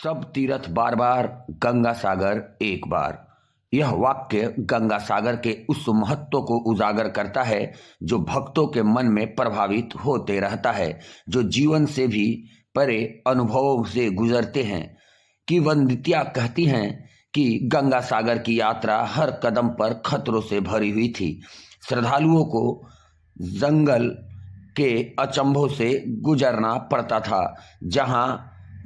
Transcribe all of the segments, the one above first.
सब तीर्थ बार बार, गंगा सागर एक बार। यह वाक्य गंगा सागर के उस महत्व को उजागर करता है जो भक्तों के मन में प्रभावित होते रहता है, जो जीवन से भी परे अनुभवों से गुजरते हैं। कि वंदित्या कहती हैं कि गंगा सागर की यात्रा हर कदम पर खतरों से भरी हुई थी। श्रद्धालुओं को जंगल के अचंभों से गुजरना पड़ता था, जहां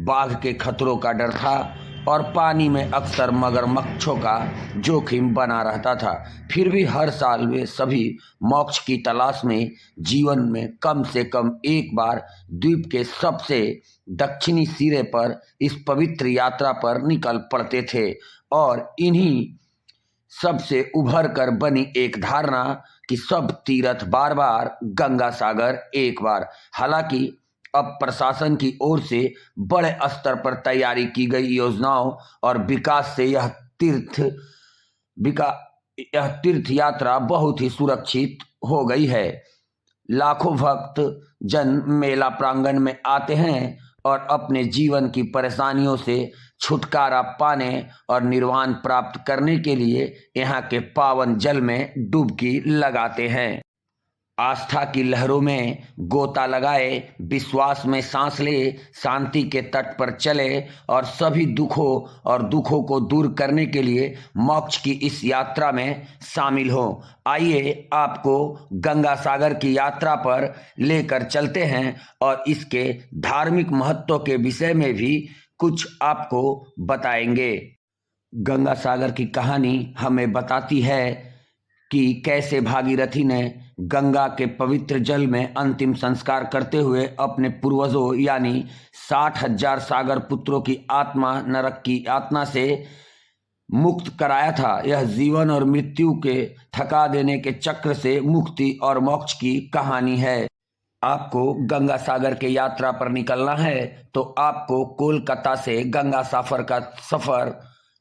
बाघ के खतरों का डर था और पानी में अक्सर मगरमच्छों का जोखिम बना रहता था। फिर भी हर साल वे सभी मोक्ष की तलाश में जीवन में कम से कम एक बार द्वीप के सबसे दक्षिणी सिरे पर इस पवित्र यात्रा पर निकल पड़ते थे। और इन्हीं सबसे उभर कर बनी एक धारणा कि सब तीर्थ बार बार, गंगा सागर एक बार। हालांकि अब प्रशासन की ओर से बड़े स्तर पर तैयारी की गई योजनाओं और विकास से यह तीर्थ यात्रा बहुत ही सुरक्षित हो गई है। लाखों भक्त जन मेला प्रांगण में आते हैं और अपने जीवन की परेशानियों से छुटकारा पाने और निर्वाण प्राप्त करने के लिए यहाँ के पावन जल में डुबकी लगाते हैं। आस्था की लहरों में गोता लगाए, विश्वास में सांस ले, शांति के तट पर चले और सभी दुखों को दूर करने के लिए मोक्ष की इस यात्रा में शामिल हो। आइए आपको गंगा सागर की यात्रा पर लेकर चलते हैं और इसके धार्मिक महत्व के विषय में भी कुछ आपको बताएंगे। गंगा सागर की कहानी हमें बताती है कि कैसे भागीरथी ने गंगा के पवित्र जल में अंतिम संस्कार करते हुए अपने पूर्वजों यानी 60,000 सागर पुत्रों की आत्मा नरक की यातना से मुक्त कराया था। यह जीवन और मृत्यु के थका देने के चक्र से मुक्ति और मोक्ष की कहानी है। आपको गंगा सागर के यात्रा पर निकलना है तो आपको कोलकाता से गंगा सागर का सफर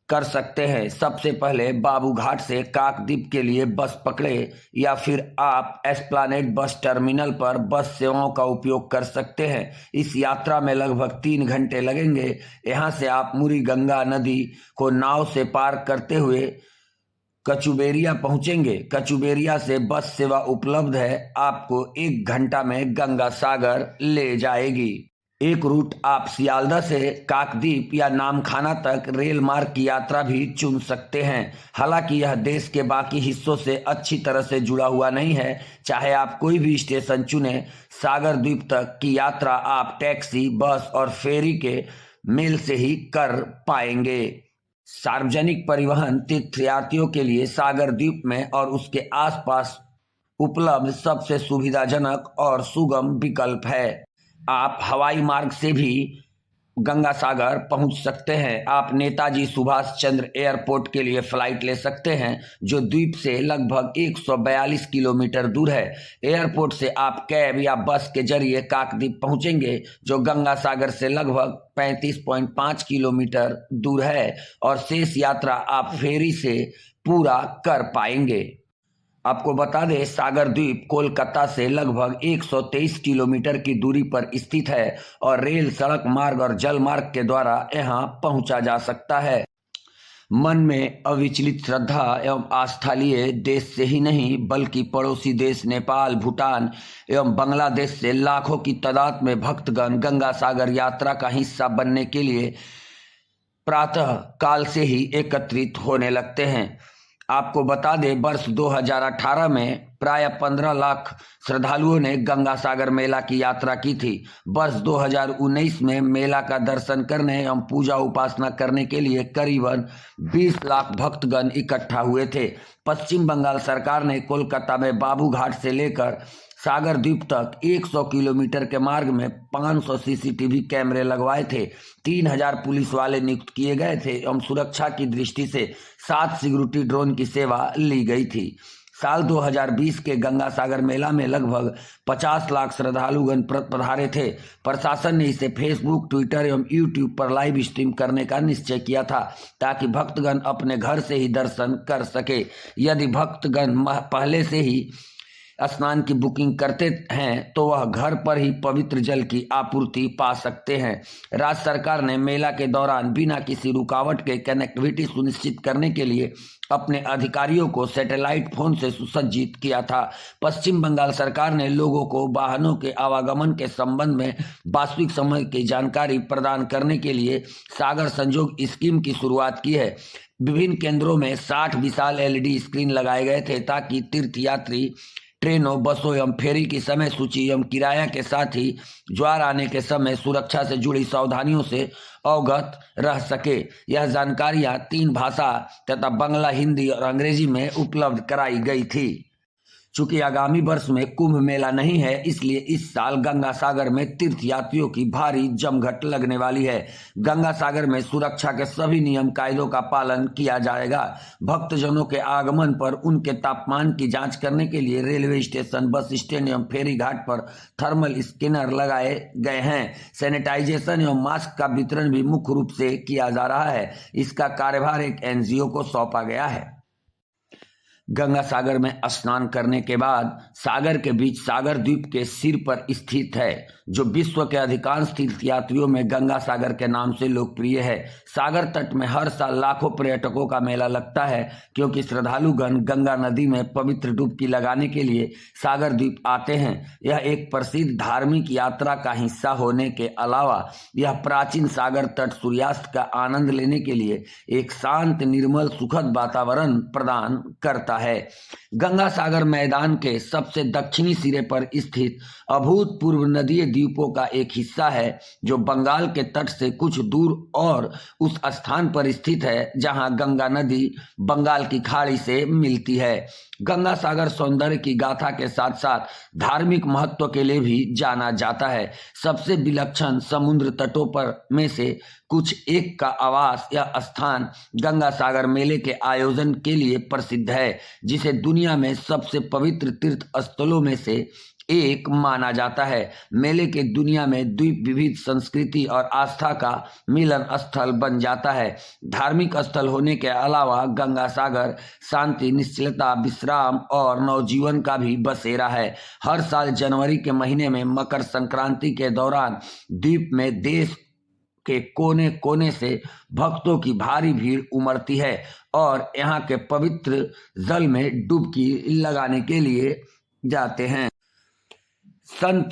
कर सकते हैं। सबसे पहले बाबू घाट से काकद्वीप के लिए बस पकड़े या फिर आप एस्प्लानेड बस टर्मिनल पर बस सेवाओं का उपयोग कर सकते हैं। इस यात्रा में लगभग 3 घंटे लगेंगे। यहाँ से आप मुरी गंगा नदी को नाव से पार करते हुए कचुबेरिया पहुंचेंगे। कचुबेरिया से बस सेवा उपलब्ध है, आपको 1 घंटा में गंगा सागर ले जाएगी। एक रूट आप सियालदह से काकद्वीप या नामखाना तक रेल मार्ग की यात्रा भी चुन सकते हैं। हालांकि यह देश के बाकी हिस्सों से अच्छी तरह से जुड़ा हुआ नहीं है। चाहे आप कोई भी स्टेशन चुने, सागर द्वीप तक की यात्रा आप टैक्सी, बस और फेरी के मेल से ही कर पाएंगे। सार्वजनिक परिवहन तीर्थयात्रियों के लिए सागर द्वीप में और उसके आसपास उपलब्ध सबसे सुविधाजनक और सुगम विकल्प है। आप हवाई मार्ग से भी गंगा सागर पहुंच सकते हैं। आप नेताजी सुभाष चंद्र एयरपोर्ट के लिए फ्लाइट ले सकते हैं, जो द्वीप से लगभग 142 किलोमीटर दूर है। एयरपोर्ट से आप कैब या बस के जरिए काकद्वीप पहुंचेंगे, जो गंगा सागर से लगभग 35.5 किलोमीटर दूर है, और शेष यात्रा आप फेरी से पूरा कर पाएंगे। आपको बता दें, सागर द्वीप कोलकाता से लगभग 123 किलोमीटर की दूरी पर स्थित है और रेल, सड़क मार्ग और जल मार्ग के द्वारा यहां पहुंचा जा सकता है। मन में अविचलित श्रद्धा एवं आस्था लिए देश से ही नहीं बल्कि पड़ोसी देश नेपाल, भूटान एवं बांग्लादेश से लाखों की तादाद में भक्तगण गंगा सागर यात्रा का हिस्सा बनने के लिए प्रातः काल से ही एकत्रित होने लगते हैं। आपको बता दें, वर्ष 2018 में प्राय 15 लाख श्रद्धालुओं ने गंगा सागर मेला की यात्रा की थी। वर्ष 2019 में मेला का दर्शन करने एवं पूजा उपासना करने के लिए करीबन 20 लाख भक्तगण इकट्ठा हुए थे। पश्चिम बंगाल सरकार ने कोलकाता में बाबू घाट से लेकर सागर द्वीप तक 100 किलोमीटर के मार्ग में 500 सीसीटीवी कैमरे लगवाए थे। 3000 पुलिस वाले नियुक्त किए गए थे एवं सुरक्षा की दृष्टि से 7 सिक्योरिटी ड्रोन की सेवा ली गई थी। साल 2020 के गंगा सागर मेला में लगभग 50 लाख श्रद्धालुगण पधारे थे। प्रशासन ने इसे फेसबुक, ट्विटर एवं यूट्यूब पर लाइव स्ट्रीम करने का निश्चय किया था, ताकि भक्तगण अपने घर से ही दर्शन कर सके। यदि भक्तगण पहले से ही स्नान की बुकिंग करते हैं तो वह घर पर ही पवित्र जल की आपूर्ति पा सकते हैं। राज्य सरकार ने मेला के दौरान बिना किसी रुकावट के कनेक्टिविटी सुनिश्चित करने के लिए अपने अधिकारियों को सैटेलाइट फोन से सुसज्जित किया था। पश्चिम बंगाल सरकार ने लोगों को वाहनों के आवागमन के संबंध में वास्तविक समय की जानकारी प्रदान करने के लिए सागर संजोग स्कीम की शुरुआत की है। विभिन्न केंद्रों में 60 विशाल LED स्क्रीन लगाए गए थे ताकि तीर्थयात्री ट्रेनों, बसों एवं फेरी की समय सूची एवं किराया के साथ ही ज्वार आने के समय सुरक्षा से जुड़ी सावधानियों से अवगत रह सके। यह जानकारियां 3 भाषा तथा बांग्ला, हिंदी और अंग्रेजी में उपलब्ध कराई गई थी। चूंकि आगामी वर्ष में कुंभ मेला नहीं है, इसलिए इस साल गंगा सागर में तीर्थयात्रियों की भारी जमघट लगने वाली है। गंगा सागर में सुरक्षा के सभी नियम कायदों का पालन किया जाएगा। भक्तजनों के आगमन पर उनके तापमान की जांच करने के लिए रेलवे स्टेशन, बस स्टैंड एवं फेरी घाट पर थर्मल स्कैनर लगाए गए हैं। सैनिटाइजेशन एवं मास्क का वितरण भी मुख्य रूप से किया जा रहा है। इसका कार्यभार एक NGO को सौंपा गया है। गंगा सागर में स्नान करने के बाद सागर के बीच सागर द्वीप के सिर पर स्थित है, जो विश्व के अधिकांश तीर्थयात्रियों में गंगा सागर के नाम से लोकप्रिय है। सागर तट में हर साल लाखों पर्यटकों का मेला लगता है, क्योंकि श्रद्धालुगण गंगा नदी में पवित्र डुबकी लगाने के लिए सागर द्वीप आते हैं। यह एक प्रसिद्ध धार्मिक यात्रा का हिस्सा होने के अलावा यह प्राचीन सागर तट सूर्यास्त का आनंद लेने के लिए एक शांत, निर्मल, सुखद वातावरण प्रदान करता है। गंगा सागर मैदान के सबसे दक्षिणी सिरे पर स्थित अभूतपूर्व नदीय द्वीपों का एक हिस्सा है, जो बंगाल के तट से कुछ दूर और उस स्थान पर स्थित है जहां गंगा नदी बंगाल की खाड़ी से मिलती है। गंगा सागर सौंदर्य की गाथा के साथ साथ धार्मिक महत्व के लिए भी जाना जाता है। सबसे विलक्षण समुद्र तटों पर में से कुछ एक का आवास या स्थान गंगा सागर मेले के आयोजन के लिए प्रसिद्ध है, जिसे दुनिया में सबसे पवित्र तीर्थ स्थलों में से एक माना जाता है। मेले के दुनिया में द्वीप विविध संस्कृति और आस्था का मिलन स्थल बन जाता है। धार्मिक स्थल होने के अलावा गंगा सागर शांति, निश्चलता, विश्राम और नवजीवन का भी बसेरा है। हर साल जनवरी के महीने में मकर संक्रांति के दौरान द्वीप में देश के कोने कोने से भक्तों की भारी भीड़ उमड़ती है और यहाँ के पवित्र जल में डुबकी लगाने के लिए जाते हैं। संत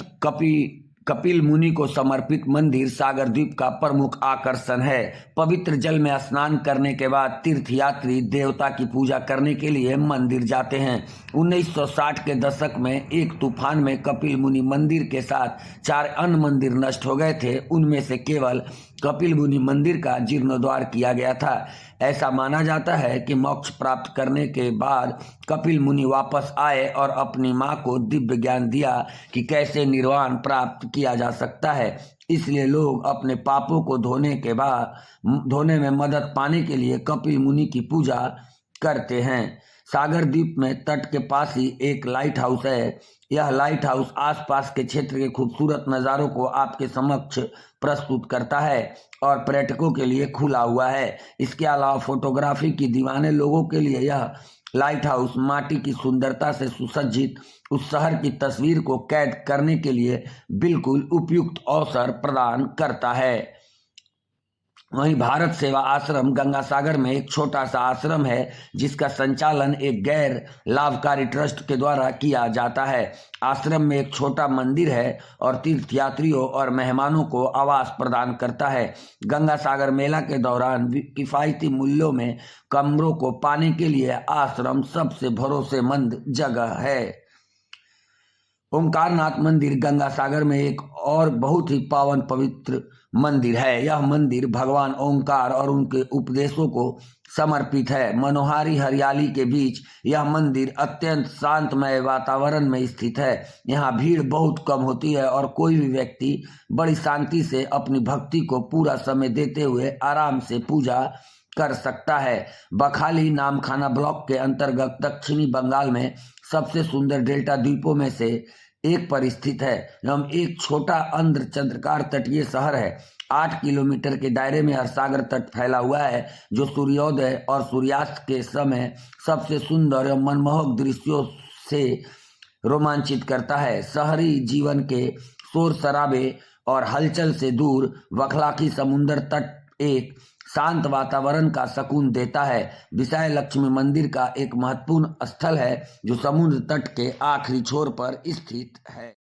कपिल मुनि को समर्पित मंदिर सागर द्वीप का प्रमुख आकर्षण है। पवित्र जल में स्नान करने के बाद तीर्थयात्री देवता की पूजा करने के लिए मंदिर जाते हैं। 1960 के दशक में एक तूफान में कपिल मुनि मंदिर के साथ 4 अन्य मंदिर नष्ट हो गए थे। उनमें से केवल कपिल मुनि मंदिर का जीर्णोद्धार किया गया था। ऐसा माना जाता है कि मोक्ष प्राप्त करने के बाद कपिल मुनि वापस आए और अपनी मां को दिव्य ज्ञान दिया कि कैसे निर्वाण प्राप्त किया जा सकता है। इसलिए लोग अपने पापों को धोने में मदद पाने के लिए कपिल मुनि की पूजा करते हैं। सागर द्वीप में तट के पास ही एक लाइट हाउस है। यह लाइट हाउस आसपास के क्षेत्र के खूबसूरत नज़ारों को आपके समक्ष प्रस्तुत करता है और पर्यटकों के लिए खुला हुआ है। इसके अलावा फोटोग्राफी की दीवाने लोगों के लिए यह लाइट हाउस माटी की सुंदरता से सुसज्जित उस शहर की तस्वीर को कैद करने के लिए बिल्कुल उपयुक्त अवसर प्रदान करता है। वहीं भारत सेवा आश्रम गंगा सागर में एक छोटा सा आश्रम है, जिसका संचालन एक गैर लाभकारी ट्रस्ट के द्वारा किया जाता है। आश्रम में एक छोटा मंदिर है और तीर्थयात्रियों और मेहमानों को आवास प्रदान करता है। गंगा सागर मेला के दौरान किफायती मूल्यों में कमरों को पाने के लिए आश्रम सबसे भरोसेमंद जगह है। ओंकारनाथ मंदिर गंगा सागर में एक और बहुत ही पावन पवित्र मंदिर है। यह मंदिर भगवान ओंकार और उनके उपदेशों को समर्पित है। मनोहारी हरियाली के बीच यह मंदिर अत्यंत शांतमय वातावरण में स्थित है। यहाँ भीड़ बहुत कम होती है और कोई भी व्यक्ति बड़ी शांति से अपनी भक्ति को पूरा समय देते हुए आराम से पूजा कर सकता है। बखाली नामखाना ब्लॉक के अंतर्गत दक्षिणी बंगाल में सबसे सुंदर डेल्टा द्वीपों में से एक पर स्थित है एवं एक छोटा अर्ध चंद्राकार तटीय शहर है। 8 किलोमीटर के दायरे में सागर तट फैला हुआ है, जो सूर्योदय और सूर्यास्त के समय सबसे सुंदर एवं मनमोहक दृश्यों से रोमांचित करता है। शहरी जीवन के शोर शराबे और हलचल से दूर वखलाकी समुद्र तट एक शांत वातावरण का सुकून देता है। विशाय लक्ष्मी मंदिर का एक महत्वपूर्ण स्थल है जो समुद्र तट के आखिरी छोर पर स्थित है।